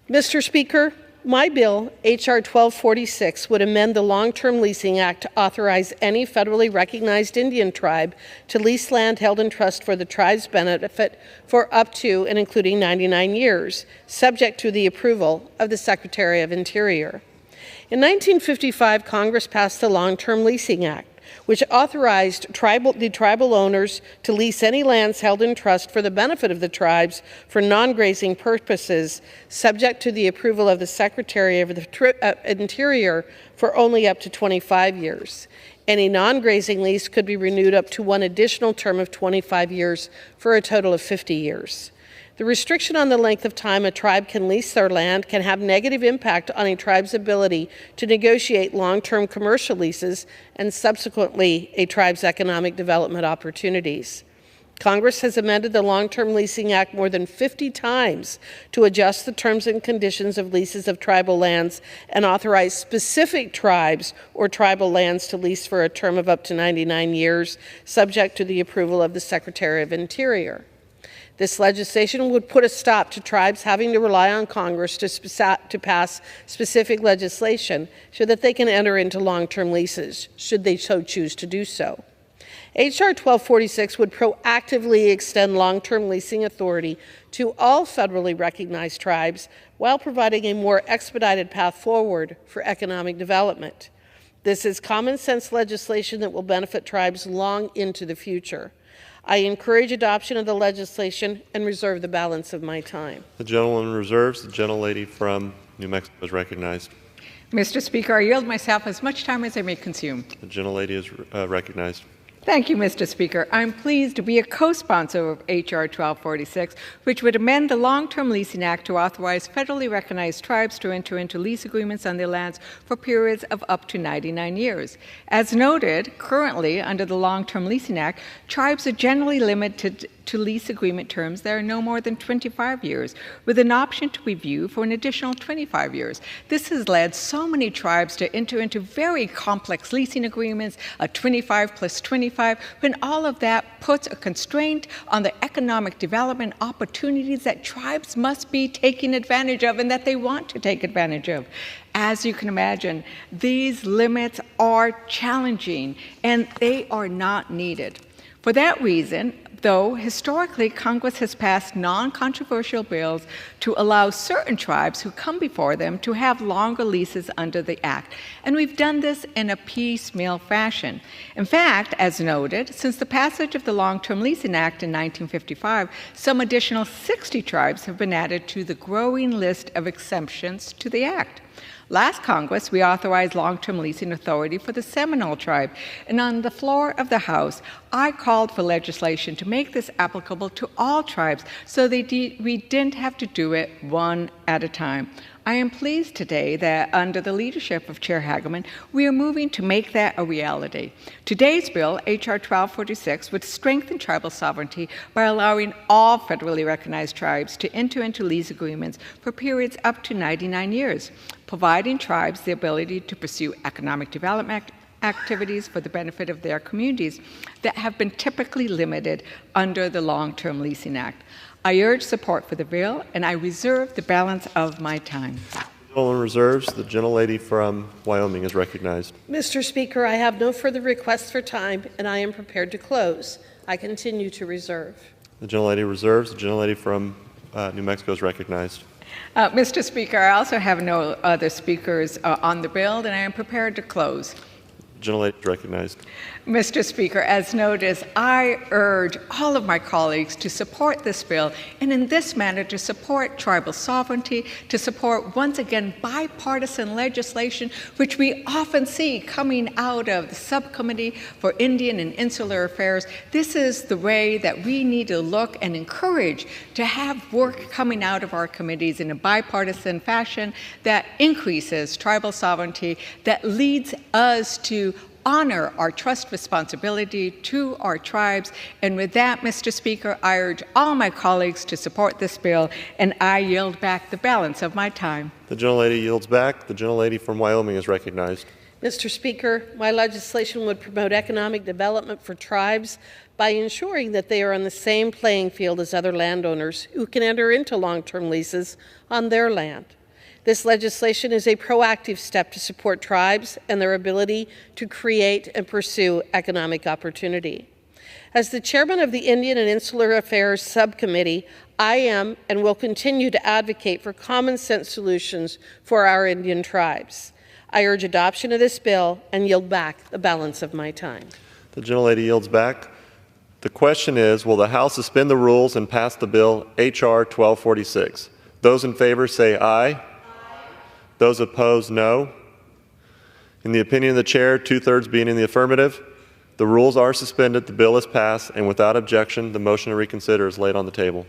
Mr. Speaker, my bill, H.R. 1246, would amend the Long-Term Leasing Act to authorize any federally recognized Indian tribe to lease land held in trust for the tribe's benefit for up to and including 99 years, subject to the approval of the Secretary of Interior. In 1955, Congress passed the Long-Term Leasing Act, which authorized the tribal owners to lease any lands held in trust for the benefit of the tribes for non-grazing purposes, subject to the approval of the Secretary of the Interior for only up to 25 years. Any non-grazing lease could be renewed up to one additional term of 25 years for a total of 50 years. The restriction on the length of time a tribe can lease their land can have negative impact on a tribe's ability to negotiate long-term commercial leases and subsequently a tribe's economic development opportunities. Congress has amended the Long-Term Leasing Act more than 50 times to adjust the terms and conditions of leases of tribal lands and authorize specific tribes or tribal lands to lease for a term of up to 99 years, subject to the approval of the Secretary of Interior. This legislation would put a stop to tribes having to rely on Congress to pass specific legislation so that they can enter into long-term leases, should they so choose to do so. H.R. 1246 would proactively extend long-term leasing authority to all federally recognized tribes while providing a more expedited path forward for economic development. This is common sense legislation that will benefit tribes long into the future. I encourage adoption of the legislation and reserve the balance of my time. The gentleman reserves. The gentlelady from New Mexico is recognized. Mr. Speaker, I yield myself as much time as I may consume. The gentlelady is recognized. Thank you, Mr. Speaker. I'm pleased to be a co-sponsor of H.R. 1246, which would amend the Long-Term Leasing Act to authorize federally recognized tribes to enter into lease agreements on their lands for periods of up to 99 years. As noted, currently, under the Long-Term Leasing Act, tribes are generally limited to lease agreement terms that are no more than 25 years, with an option to review for an additional 25 years. This has led so many tribes to enter into very complex leasing agreements, a 25 plus 25, when all of that puts a constraint on the economic development opportunities that tribes must be taking advantage of and that they want to take advantage of. As you can imagine, these limits are challenging and they are not needed. For that reason, though, historically, Congress has passed non-controversial bills to allow certain tribes who come before them to have longer leases under the Act. And we've done this in a piecemeal fashion. In fact, as noted, since the passage of the Long-Term Leasing Act in 1955, some additional 60 tribes have been added to the growing list of exemptions to the Act. Last Congress, we authorized long-term leasing authority for the Seminole tribe, and on the floor of the House, I called for legislation to make this applicable to all tribes so we didn't have to do it one at a time. I am pleased today that under the leadership of Chair Hageman, we are moving to make that a reality. Today's bill, H.R. 1246, would strengthen tribal sovereignty by allowing all federally recognized tribes to enter into lease agreements for periods up to 99 years, providing tribes the ability to pursue economic development activities for the benefit of their communities that have been typically limited under the Long-Term Leasing Act. I urge support for the bill, and I reserve the balance of my time. The gentleman reserves. The gentlelady from Wyoming is recognized. Mr. Speaker, I have no further requests for time, and I am prepared to close. I continue to reserve. The gentlelady reserves. The gentlelady from New Mexico is recognized. Mr. Speaker, I also have no other speakers on the bill, and I am prepared to close. The gentlelady is recognized. Mr. Speaker, as noted, I urge all of my colleagues to support this bill, and in this manner to support tribal sovereignty, to support, once again, bipartisan legislation, which we often see coming out of the Subcommittee for Indian and Insular Affairs. This is the way that we need to look and encourage to have work coming out of our committees in a bipartisan fashion that increases tribal sovereignty, that leads us to honor our trust responsibility to our tribes. And with that, Mr. Speaker, I urge all my colleagues to support this bill, and I yield back the balance of my time. The gentlelady yields back. The gentlelady from Wyoming is recognized. Mr. Speaker, my legislation would promote economic development for tribes by ensuring that they are on the same playing field as other landowners who can enter into long-term leases on their land. This legislation is a proactive step to support tribes and their ability to create and pursue economic opportunity. As the chairman of the Indian and Insular Affairs Subcommittee, I am and will continue to advocate for common sense solutions for our Indian tribes. I urge adoption of this bill and yield back the balance of my time. The gentlelady yields back. The question is, will the House suspend the rules and pass the bill H.R. 1246? Those in favor say aye. Aye. Those opposed, no. In the opinion of the chair, 2/3 being in the affirmative, the rules are suspended, the bill is passed, and without objection, the motion to reconsider is laid on the table.